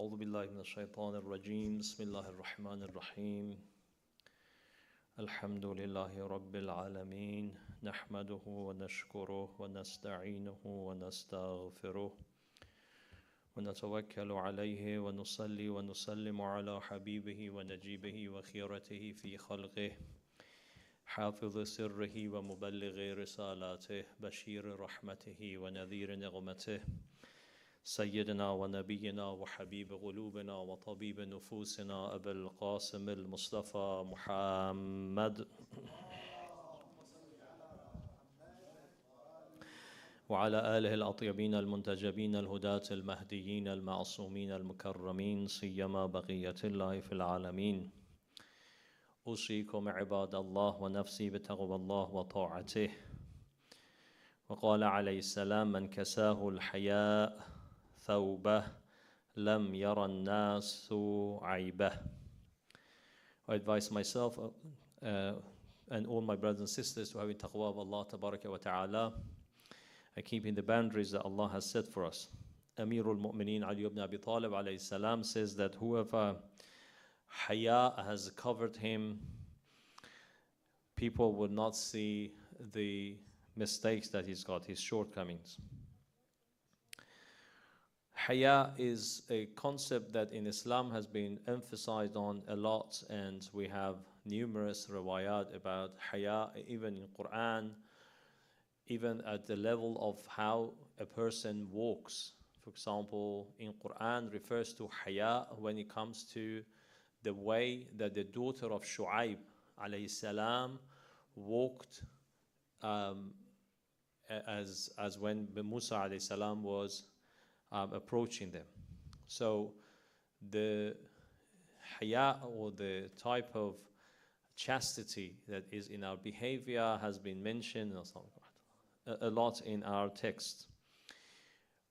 أعوذ بالله من الشيطان الرجيم بسم الله الرحمن الرحيم الحمد لله رب العالمين نحمده ونشكره ونستعينه ونستغفره ونتوكل عليه ونصلي ونسلم على حبيبه ونجيبه وخيرته في خلقه حافظ سره ومبلغ رسالاته بشير رحمته ونذير نغمته سيدنا ونبينا وحبيب قلوبنا وطبيب نفوسنا أبا القاسم المصطفى محمد وعلى آله الأطيبين المنتجبين الهداة المهديين المعصومين المكرمين سيما بقية الله في العالمين أوصيكم عباد الله ونفسي بتقوى الله وطاعته وقال عليه السلام من كساه الحياء ثوبه لم يرى الناس عيبه. I advise myself and all my brothers and sisters to having taqwa of Allah tabaraka wa ta'ala and keeping the boundaries that Allah has set for us. Amirul Mu'mineen Ali ibn Abi Talib alayhi salam says that whoever haya has covered him, people would not see the mistakes that he's got, his shortcomings. Haya is a concept that in Islam has been emphasized on a lot, and we have numerous riwayat about haya, even in Quran, even at the level of how a person walks. For example, in Quran refers to haya when it comes to the way that the daughter of Shu'aib alayhi salam walked as when Musa alayhi salam was approaching them. So the haya, or the type of chastity that is in our behavior, has been mentioned a lot in our text.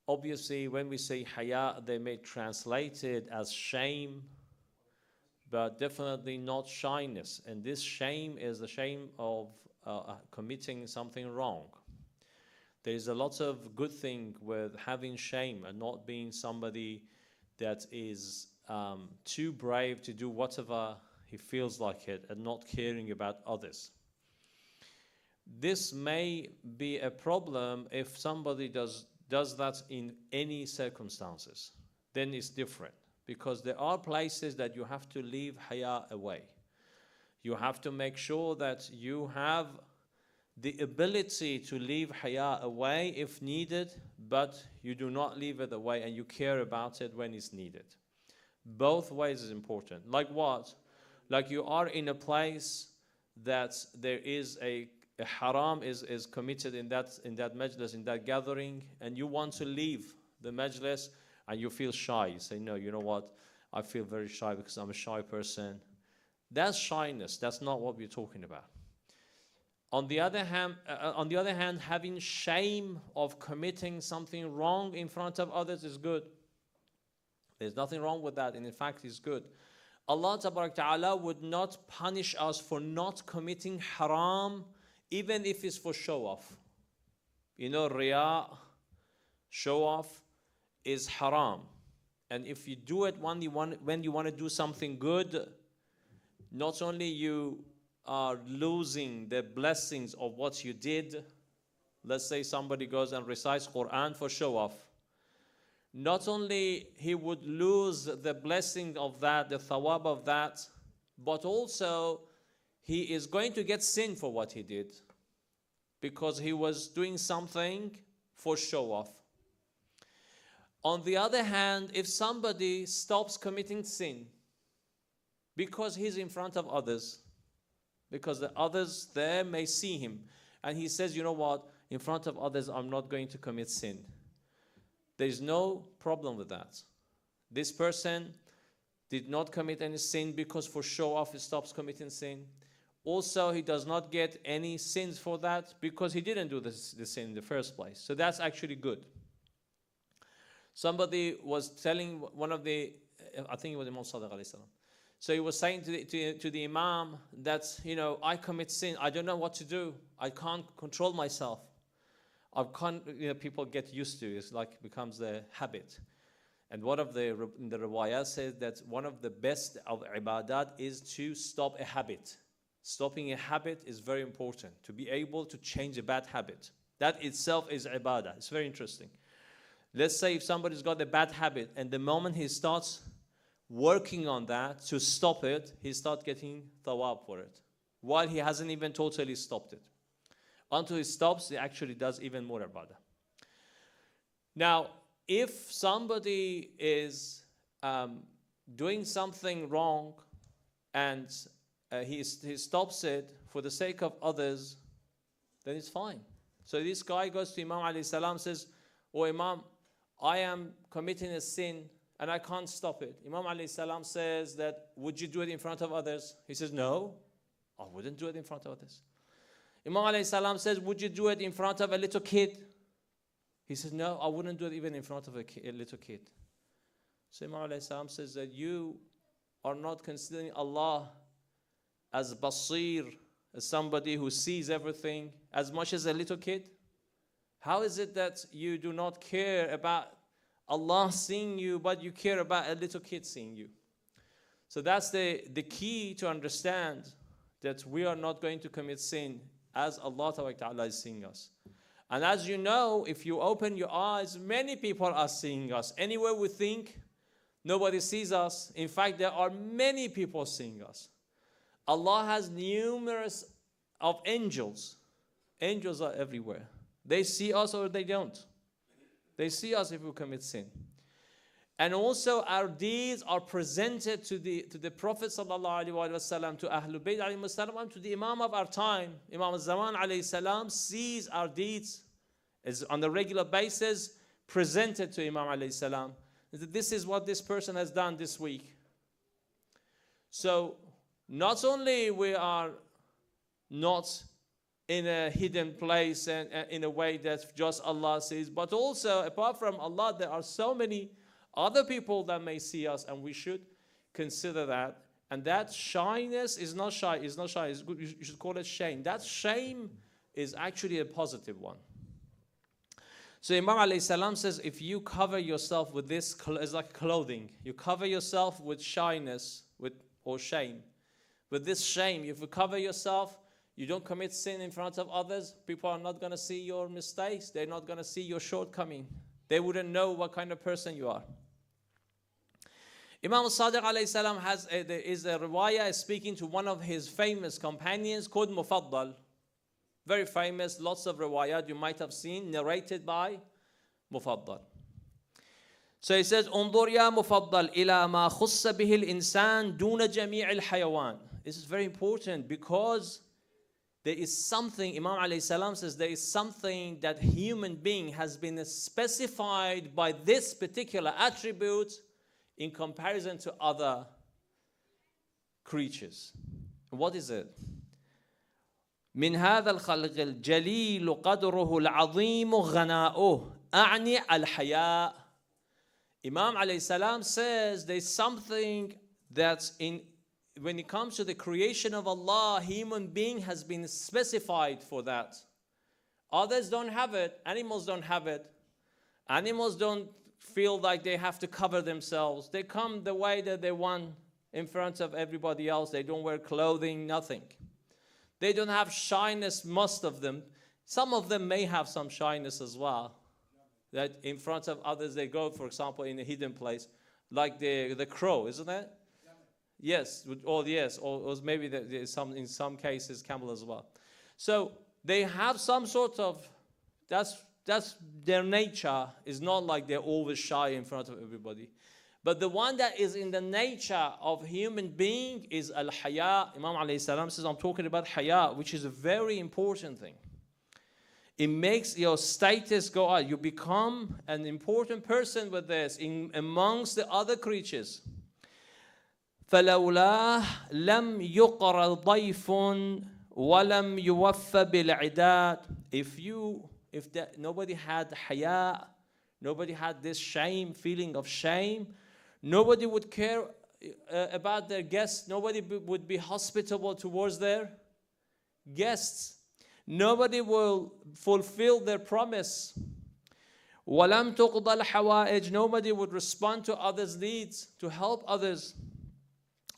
Obviously, when we say haya, they may translate it as shame, but definitely not shyness. And this shame is the shame of committing something wrong. There's a lot of good thing with having shame and not being somebody that is too brave to do whatever he feels like it and not caring about others. This may be a problem if somebody does that in any circumstances. Then it's different, because there are places that you have to leave haya away. You have to make sure that you have the ability to leave haya away if needed, but you do not leave it away and you care about it when it's needed. Both ways is important. Like what? Like you are in a place that there is a haram is committed in that majlis, in that gathering, and you want to leave the majlis and you feel shy. You say, no, you know what? I feel very shy because I'm a shy person. That's shyness. That's not what we're talking about. On the other hand, having shame of committing something wrong in front of others is good. There's nothing wrong with that, and in fact, it's good. Allah Ta'ala would not punish us for not committing haram, even if it's for show off. You know, riya, show off, is haram. And if you do it when you want to do something good, not only you are losing the blessings of what you did. Let's say somebody goes and recites Quran for show off. Not only he would lose the blessing of that, the thawab of that, but also he is going to get sin for what he did, because he was doing something for show off. On the other hand, if somebody stops committing sin because he's in front of others, because the others there may see him, and he says, you know what, in front of others I'm not going to commit sin. There's no problem with that. This person did not commit any sin because for show off he stops committing sin. Also, he does not get any sins for that because he didn't do the sin in the first place. So that's actually good. Somebody was telling one of the, I think it was Imam Sadiq alayhi salam. So he was saying to the Imam that, you know, I commit sin. I don't know what to do. I can't control myself. I can't, people get used to it. It's like it becomes a habit. And one of the riwayat says that one of the best of ibadat is to stop a habit. Stopping a habit is very important, to be able to change a bad habit. That itself is ibadah. It's very interesting. Let's say if somebody's got a bad habit, and the moment he starts working on that to stop it, he starts getting thawab for it, while he hasn't even totally stopped it. Until he stops, he actually does even more ibadah. Now, if somebody is doing something wrong and he stops it for the sake of others, then it's fine. So this guy goes to Imam alayhi salam, says, "Oh Imam, I am committing a sin and I can't stop it." Imam alayhi salam says that, "Would you do it in front of others?" He says, "No, I wouldn't do it in front of others." Imam alayhi salam says, "Would you do it in front of a little kid?" He says, "No, I wouldn't do it even in front of a little kid." So Imam alayhi salam says that you are not considering Allah as Basir, as somebody who sees everything, as much as a little kid. How is it that you do not care about Allah seeing you, but you care about a little kid seeing you? So that's the key to understand that we are not going to commit sin as Allah Ta'ala is seeing us. And as you know, if you open your eyes, many people are seeing us. Anywhere we think, nobody sees us. In fact, there are many people seeing us. Allah has numerous of angels. Angels are everywhere. They see us or they don't. They see us if we commit sin. And also our deeds are presented to the Prophet sallallahu alaihi wasallam, to Ahlul Bayt alayhi salam, to the Imam of our time. Imam al-Zaman alayhi salam sees our deeds is on a regular basis presented to Imam alayhi salam. This is what this person has done this week. So not only we are not in a hidden place and in a way that just Allah sees, but also apart from Allah, there are so many other people that may see us, and we should consider that. And that shyness is not shy. It's not shy. It's good. You should call it shame. That shame is actually a positive one. So Imam alayhi salam says, if you cover yourself with this, it's like clothing. You cover yourself with shyness, or shame. With this shame, if you cover yourself, you don't commit sin in front of others, people are not going to see your mistakes. They're not going to see your shortcoming. They wouldn't know what kind of person you are. Imam al-Sadiq alayhi salam there is a riwayah speaking to one of his famous companions called Mufaddal. Very famous, lots of riwayat you might have seen, narrated by Mufaddal. So he says, "Undur ya Mufaddal ila ma khussa bihi al-insan duna jami' al-hayawan." This is very important because there is something, Imam alayhi salam says, there is something that human being has been specified by this particular attribute in comparison to other creatures. What is it? من هذا الخلق الجليل قدره العظيم غناؤه أعني الحياء. Imam alayhi salam says there's something that's when it comes to the creation of Allah, human being has been specified for that. Others don't have it. Animals don't have it. Animals don't feel like they have to cover themselves. They come the way that they want in front of everybody else. They don't wear clothing, nothing. They don't have shyness, most of them. Some of them may have some shyness as well. That in front of others they go, for example, in a hidden place, like the crow, isn't it? Yes, or maybe in some cases camel as well. So they have some sort of, that's their nature. Is not like they're always shy in front of everybody. But the one that is in the nature of human being is al-haya. Imam alayhi salam says, I'm talking about haya, which is a very important thing. It makes your status go up. You become an important person with this amongst the other creatures. فَلَوْلَا لَمْ يُقْرَ ضَيْفٌ وَلَمْ يُوَفَّ بِالْعِدَادِ. If nobody had haya, nobody had this feeling of shame, nobody would care about their guests. Nobody would be hospitable towards their guests. Nobody will fulfill their promise. وَلَمْ تُقْضَى الْحَوَائِجِ. Nobody would respond to others' needs, to help others.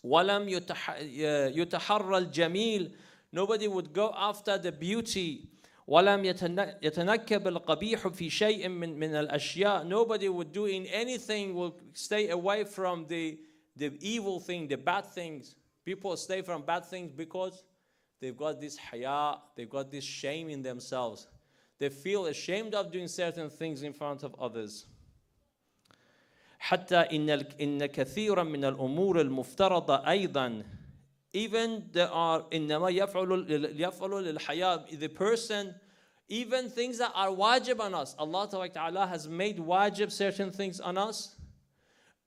وَلَمْ يُتَحَرَّى الْجَمِيلِ. Nobody would go after the beauty. وَلَمْ يَتَنَكَّبَ الْقَبِيحُ فِي شَيْءٍ مِّنَ الْأَشْيَاءِ. Nobody would do in anything, will stay away from the evil thing, the bad things. People stay from bad things because they've got this haya, they've got this shame in themselves. They feel ashamed of doing certain things in front of others. حتى إن كثيرا من الأمور المفترضة أيضا. Even there are إنما يفعل للحياة. The person, even things that are wajib on us. Allah Ta'ala has made wajib certain things on us.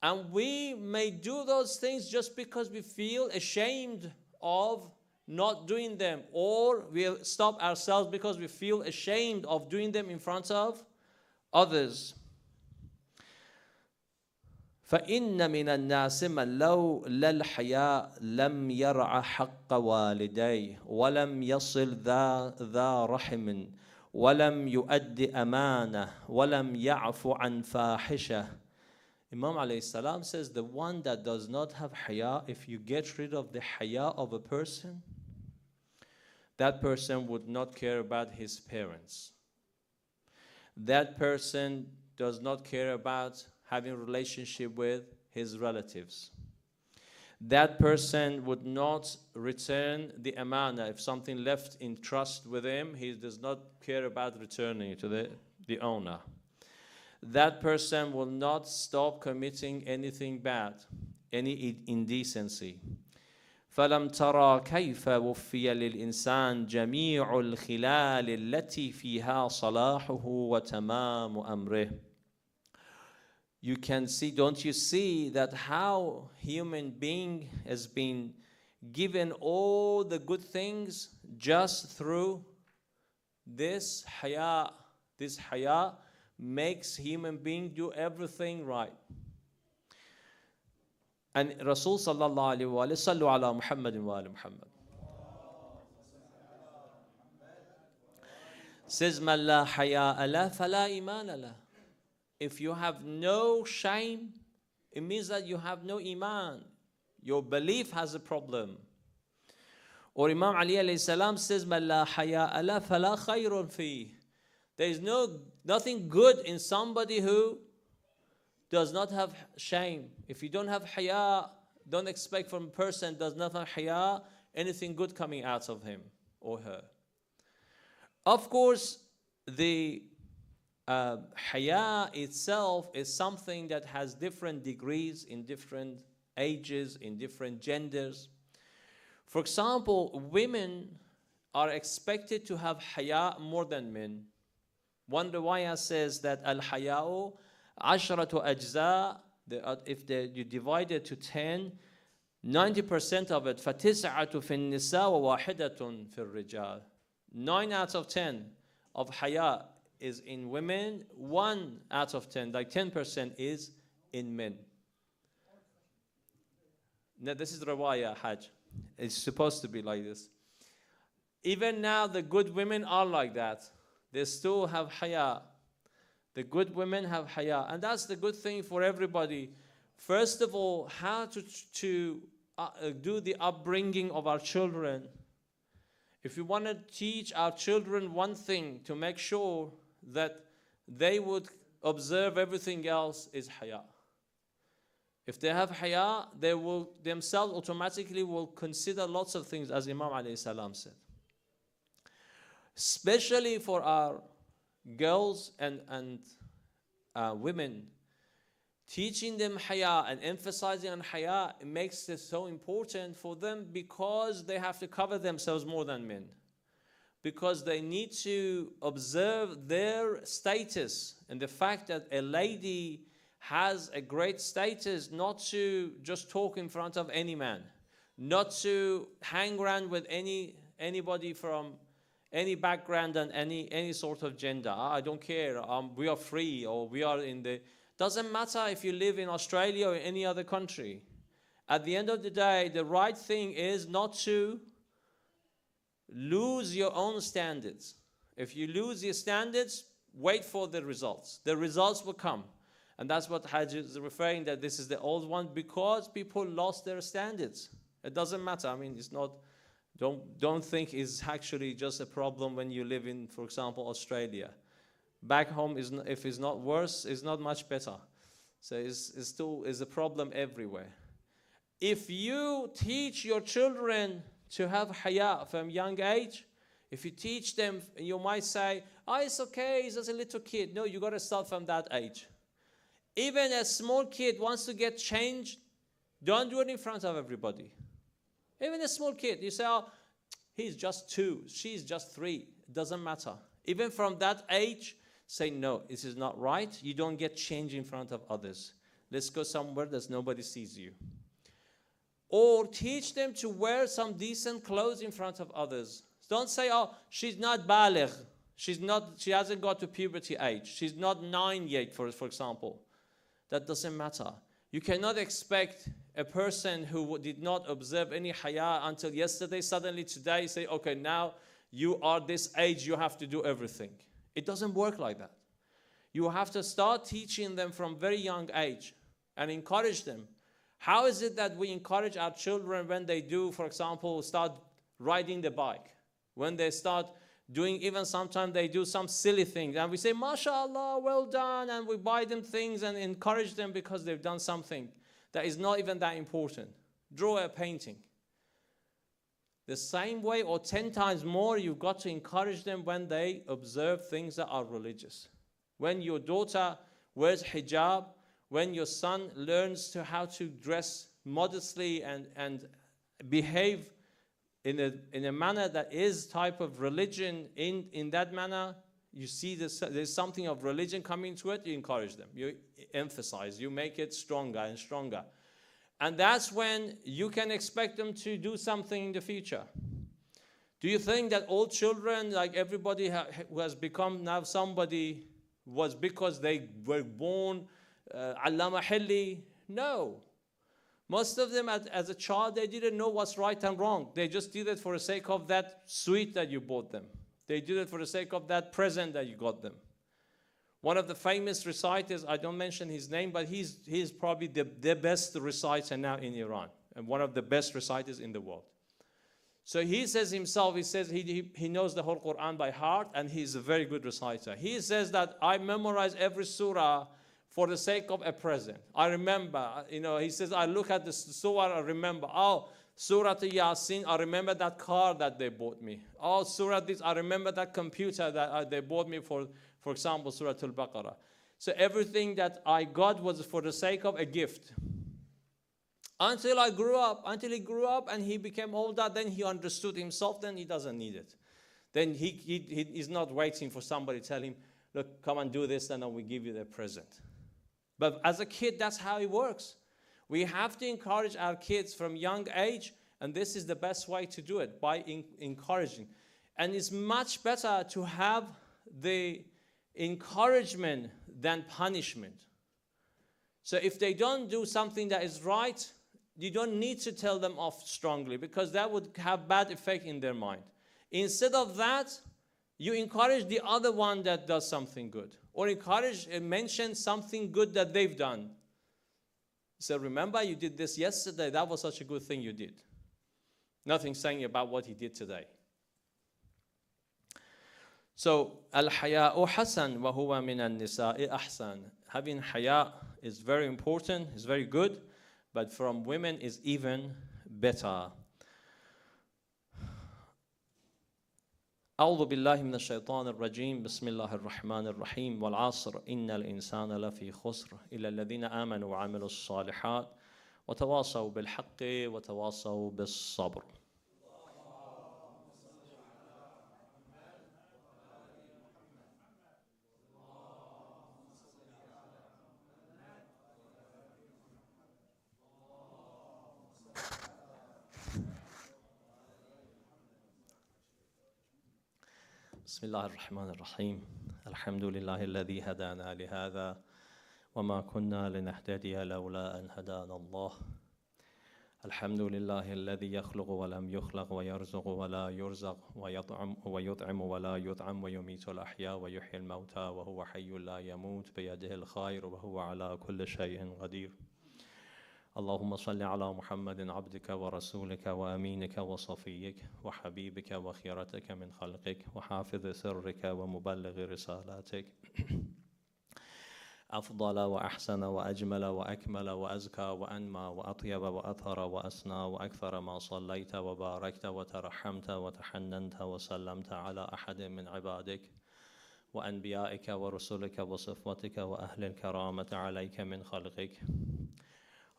And we may do those things just because we feel ashamed of not doing them, or we stop ourselves because we feel ashamed of doing them in front of others. فَإِنَّ مِنَ النَّاسِ مَنْ لَوْ لَلْحَيَاءِ لَمْ يَرْعَ حَقَّ وَالِدَيْهِ وَلَمْ يَصِلْ ذَا رَحِمٍ وَلَمْ يُؤَدِّ أَمَانَةً وَلَمْ يَعْفُ عَنْ فَاحِشَةٍ. Imam alayhi salam says the one that does not have haya, if you get rid of the haya of a person, that person would not care about his parents. That person does not care about having a relationship with his relatives. That person would not return the amana. If something left in trust with him, he does not care about returning it to the owner. That person will not stop committing anything bad, any indecency. فَلَمْ تَرَى كَيْفَ وُفِّيَ لِلْإِنسَانِ جَمِيعُ الْخِلَالِ الَّتِي فِيهَا صَلَاحُهُ وَتَمَامُ أَمْرِهِ. You can see, don't you see that how human being has been given all the good things just through this haya. This haya makes human being do everything right. And Rasul sallallahu alayhi wa sallam ala Muhammadin wa ala Muhammad says, "Man la haya'a la fala imana la." If you have no shame, it means that you have no iman. Your belief has a problem. Or Imam Ali alayhi salam says, "Man la haya'a la fala khayrun fi." There is nothing good in somebody who does not have shame. If you don't have haya, don't expect from a person does not have haya anything good coming out of him or her. Of course, the haya itself is something that has different degrees in different ages, in different genders. For example, women are expected to have haya more than men. One riwayah says that al-haya'u ashratu ajza, if you divide it to 10, 90% of it, فَتِسْعَةُ فِي النِّسَاءِ وَوَاحِدَةٌ فِي الرِّجَالِ. 9 out of 10 of haya is in women, 1 out of 10, like 10% is in men. Now this is riwayah hajj. It's supposed to be like this. Even now the good women are like that. They still have haya. The good women have haya. And that's the good thing for everybody. First of all, how to do the upbringing of our children. If we want to teach our children one thing to make sure that they would observe everything else is haya. If they have haya, they will themselves automatically will consider lots of things, as Imam alayhi salam said. Especially for our girls and women, teaching them haya and emphasizing on haya, it makes it so important for them because they have to cover themselves more than men. Because they need to observe their status and the fact that a lady has a great status, not to just talk in front of any man, not to hang around with anybody from any background and any sort of gender. I don't care, we are free, or we are in the... Doesn't matter if you live in Australia or any other country. At the end of the day, the right thing is not to lose your own standards. If you lose your standards, wait for the results. The results will come. And that's what Hajj is referring, that this is the old one, because people lost their standards. It doesn't matter. I mean, it's not, don't think it's actually just a problem when you live in, for example, Australia. Back home, if it's not worse, it's not much better. So it's still is a problem everywhere. If you teach your children to have haya from young age, if you teach them, you might say, oh, it's okay, he's just a little kid. No, you got to start from that age. Even a small kid wants to get changed, don't do it in front of everybody. Even a small kid, you say, oh, he's just 2, she's just 3. It doesn't matter. Even from that age, say, no, this is not right. You don't get changed in front of others. Let's go somewhere that nobody sees you. Or teach them to wear some decent clothes in front of others. Don't say, oh, she's not baligh. She hasn't got to puberty age. She's not 9 yet, for example. That doesn't matter. You cannot expect a person who did not observe any haya until yesterday, suddenly today say, okay, now you are this age, you have to do everything. It doesn't work like that. You have to start teaching them from very young age and encourage them. How is it that we encourage our children when they do, for example, start riding the bike? When they start doing, even sometimes they do some silly things. And we say, MashaAllah, well done. And we buy them things and encourage them because they've done something that is not even that important. Draw a painting. The same way or 10 times more, you've got to encourage them when they observe things that are religious. When your daughter wears hijab, when your son learns how to dress modestly and behave in a manner that is type of religion, in that manner, you see there's something of religion coming to it, you encourage them. You emphasize, you make it stronger and stronger. And that's when you can expect them to do something in the future. Do you think that all children, like everybody who has become now somebody, was because they were born Allama Hilli? No. Most of them as a child, they didn't know what's right and wrong. They just did it for the sake of that sweet that you bought them. They did it for the sake of that present that you got them. One of the famous reciters, I don't mention his name, but he's probably the best reciter now in Iran, and one of the best reciters in the world. So he says himself, he says he knows the whole Quran by heart, and he's a very good reciter. He says that I memorize every surah for the sake of a present. I remember, he says, I look at the surah, I remember, oh, Surah Yasin, I remember that car that they bought me. Oh, Surah this, I remember that computer that they bought me for example, Surah Al-Baqarah. So everything that I got was for the sake of a gift. Until he grew up and he became older, then he understood himself, then he doesn't need it. Then he is not waiting for somebody to tell him, look, come and do this, and then we give you the present. But as a kid, that's how it works. We have to encourage our kids from young age, and this is the best way to do it, by encouraging. And it's much better to have the encouragement than punishment. So if they don't do something that is right, you don't need to tell them off strongly, because that would have bad effect in their mind. Instead of that, you encourage the other one that does something good, or encourage and mention something good that they've done. So remember, you did this yesterday, that was such a good thing you did. Nothing saying about what he did today. So, al-haya'u hasan wa huwa min an-nisa'i ahsan. Having haya is very important, is very good, but from women is even better. أعوذ بالله من الشيطان الرجيم بسم الله الرحمن الرحيم والعصر إن الإنسان لفي خسر إلا الذين آمنوا وعملوا الصالحات وتواصوا بالحق وتواصوا بالصبر. بسم الله الرحمن الرحيم الحمد لله الذي هدانا لهذا وما كنا لنهتدي لولا أن هدانا الله الحمد لله الذي يخلق ولم يخلق ويرزق ولا يرزق ويطعم ولا يطعم ويميت الأحياء ويحيي الموتى وهو حي لا يموت بيده الخير وهو على كل شيء قدير. اللهم صل على محمد عبدك ورسولك وأمينك وصفيك وحبيبك وخيرتك من خلقك وحافظ سرك ومبلغ رسالاتك، أفضل وأحسن وأجمل وأكمل وأزكى وأنمى وأطيب وأطهر وأسنى وأكثر ما صليت وباركت وترحمت وتحننت وسلمت على أحد من عبادك وأنبيائك ورسلك وصفوتك وأهل الكرامة عليك من خلقك.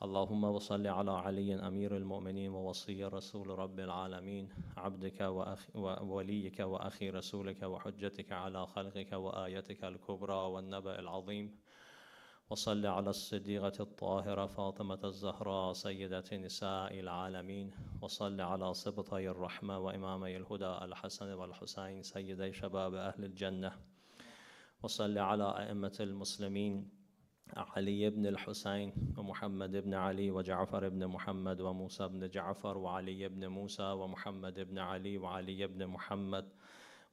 اللهم وصل على علي أمير المؤمنين ووصي رسول رب العالمين، عبدك ووليك وأخي رسولك وحجتك على خلقك وآيتك الكبرى والنبأ العظيم. وصل على الصديقة الطاهرة فاطمة الزهراء سيدة نساء العالمين. وصل على سبطي الرحمة وإمامي الهدى الحسن والحسين سيدي شباب أهل الجنة. وصل على أئمة المسلمين علي بن الحسين ومحمد بن علي وجعفر بن محمد وموسى بن جعفر وعلي بن موسى ومحمد بن علي وعلي بن محمد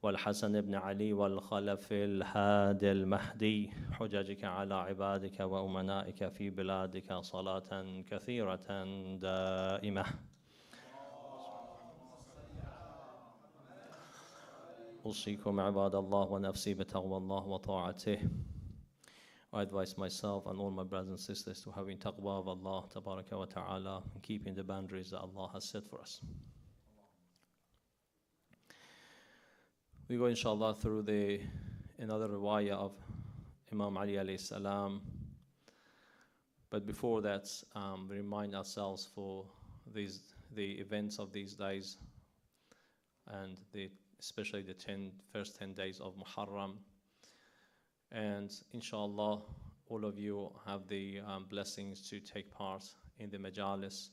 والحسن بن علي والخلف الهادي المهدي، حججك على عبادك وأمنائك في بلادك صلاة كثيرة دائمة. أوصيكم عباد الله ونفسي بتقوى الله وطاعته. I advise myself and all my brothers and sisters to having taqwa of Allah tabaraka wa ta'ala and keeping the boundaries that Allah has set for us. We go inshallah through another riwayah of Imam Ali alayhi salam. But before that, we remind ourselves for the events of these days and especially the first 10 days of Muharram. And inshallah, all of you have the blessings to take part in the majalis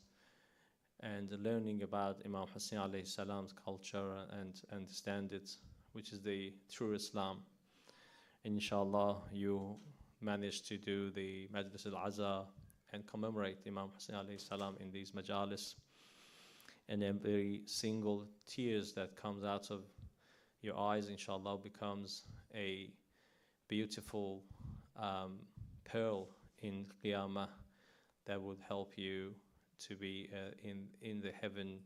and learning about Imam Hussein alayhi salam's culture and understand it, which is the true Islam. Inshallah, you managed to do the Majlis al-Aza and commemorate Imam Hussein alayhi salam in these majalis. And every single tears that comes out of your eyes, inshallah, becomes a beautiful pearl in Qiyamah that would help you to be in the heaven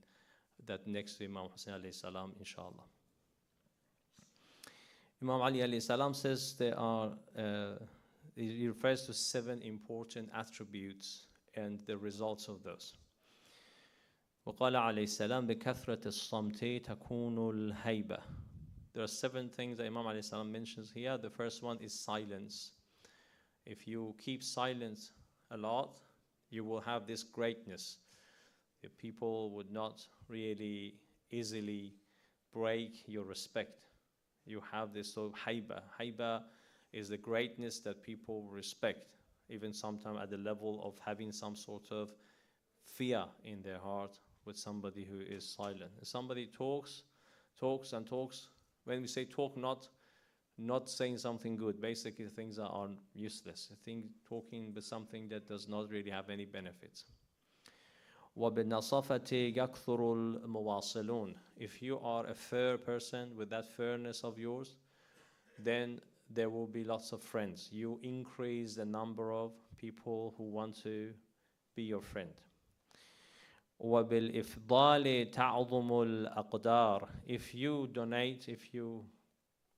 that next to Imam Hussein alayhi salam, inshallah. Imam Ali alayhi salam says he refers to 7 important attributes and the results of those. وقال عليه السلام بكثرة الصمت تكون الهيبة. There are 7 things that Imam alayhi salam mentions here. The first one is silence. If you keep silence a lot, you will have this greatness. The people would not really easily break your respect. You have this sort of haiba. Haiba is the greatness that people respect, even sometimes at the level of having some sort of fear in their heart with somebody who is silent. If somebody talks and talks. When we say talk, not saying something good, basically things that are useless. I think talking with something that does not really have any benefits. وَبِالنَّصَفَةِ يَكْثُرُ الْمُوَاصِلُونَ. If you are a fair person with that fairness of yours, then there will be lots of friends. You increase the number of people who want to be your friend. وَبِالْإِفْضَالِ تَعْظُمُ الْأَقْدَارِ. If you donate, if you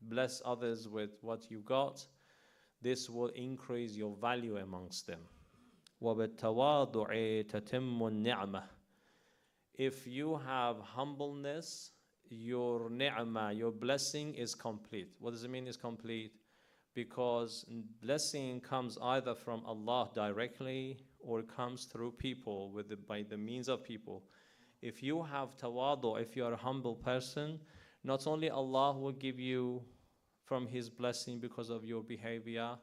bless others with what you got, this will increase your value amongst them. وَبِالتَّوَاضُعِ تَتِمُّ النِّعْمَةِ. If you have humbleness, your ni'mah, your blessing is complete. What does it mean is complete? Because blessing comes either from Allah directly or it comes through people by the means of people. If you have tawadu, if you are a humble person, not only Allah will give you from His blessing because of your behavior,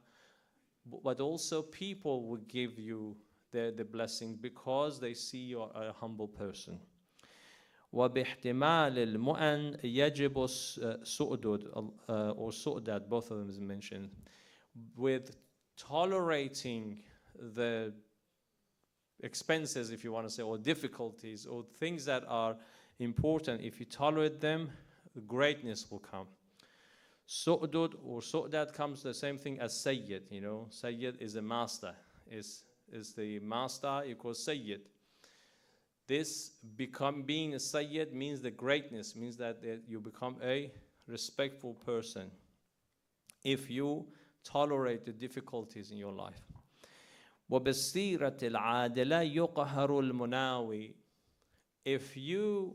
but also people will give you the blessing because they see you are a humble person. وَبِاحْتِمَالِ الْمُؤَنْ يَجِبُ السُؤْدُدْ or su'dad, both of them is mentioned. With tolerating the expenses, if you want to say, or difficulties, or things that are important, if you tolerate them, greatness will come. Su'dud or su'dad comes the same thing as Sayyid, you know. Sayyid is a master, is the master equals Sayyid. This being a Sayyid means the greatness, means that you become a respectful person if you tolerate the difficulties in your life. وَبِالسِّيرَةِ الْعَادِلَةِ يُقْهَرُ الْمُنَاوِي. If you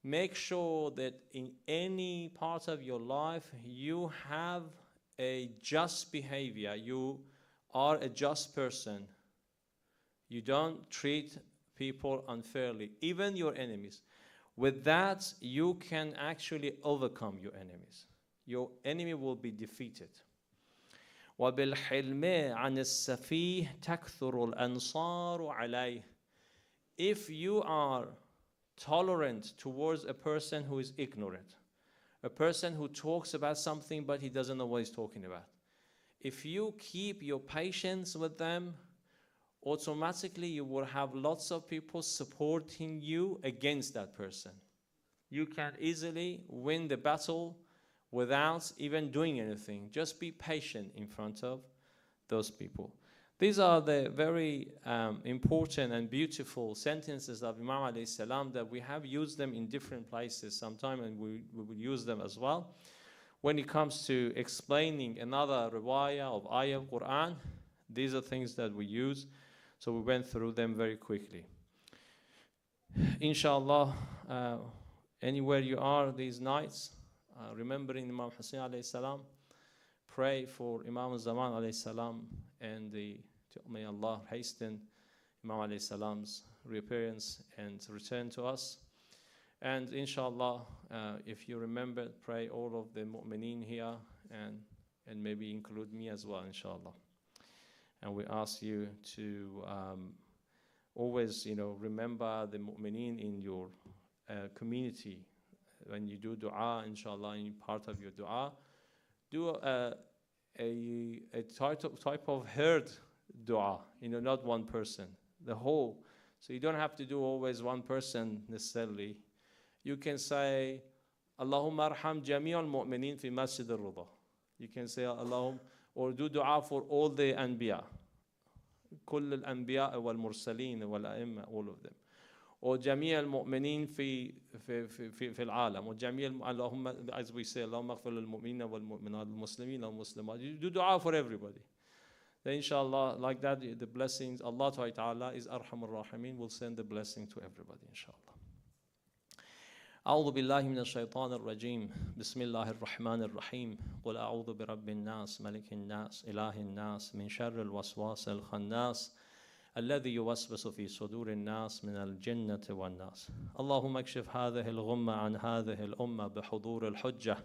make sure that in any part of your life you have a just behavior, you are a just person, you don't treat people unfairly, even your enemies. With that, you can actually overcome your enemies. Your enemy will be defeated. وَبِالْحِلْمِ عَنِ السَّفِيهِ تَكْثُرُ الْأَنصَارُ عَلَيْهِ. If you are tolerant towards a person who is ignorant, a person who talks about something but he doesn't know what he's talking about, if you keep your patience with them, automatically you will have lots of people supporting you against that person. You can easily win the battle without even doing anything. Just be patient in front of those people. These are the very important and beautiful sentences of Imam alayhi salam that we have used them in different places sometime, and we will use them as well. When it comes to explaining another riwayah of ayah of Quran, these are things that we use. So we went through them very quickly. Inshallah, anywhere you are these nights, remembering Imam Hussein alayhi salam, pray for Imam al-Zaman alayhi salam, and may Allah hasten Imam alayhi salam's reappearance and return to us. And inshallah, if you remember, pray all of the mu'mineen here, and maybe include me as well, inshallah. And we ask you to always, remember the mu'mineen in your community. When you do dua, inshallah, in part of your dua, do a type of herd dua, not one person, the whole. So you don't have to do always one person necessarily. You can say, Allahumma arham jami' al-mu'minin fi Masjid Al-Rida. You can say, Allahumma, or do dua for all the anbiya. كل الأنبياء والمرسلين والأئمة, all of them. Or جميع المؤمنين في العالم. Or جميع اللهم, as we say, اللهم اغفر للمؤمنين والمؤمنات المسلمين والمسلمات. You do dua for everybody. Then inshallah, like that, the blessings, Allah Ta'ala is Arhamur Rahimin, will send the blessing to everybody, inshallah. أعوذ بالله من الشيطان الرجيم بسم الله الرحمن الرحيم قل أعوذ برب الناس ملك الناس إله الناس من شر الوسواس الخناس الذي يوسوس في صدور الناس من الجنة والناس اللهم اكشف هذه الغمة عن هذه الأمة بحضور الحجة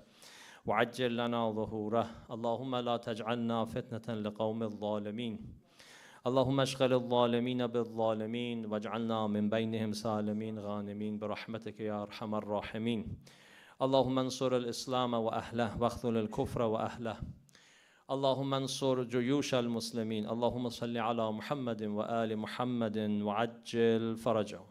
وعجل لنا ظهوره اللهم لا تجعلنا فتنة لقوم الظالمين اللهم اشغل الظالمين بالظالمين واجعلنا من بينهم سالمين غانمين برحمتك يا أرحم الراحمين اللهم انصر الإسلام وأهله واخذل الكفر وأهله اللهم انصر جيوش المسلمين اللهم صل على محمد وآل محمد وعجل فرجهم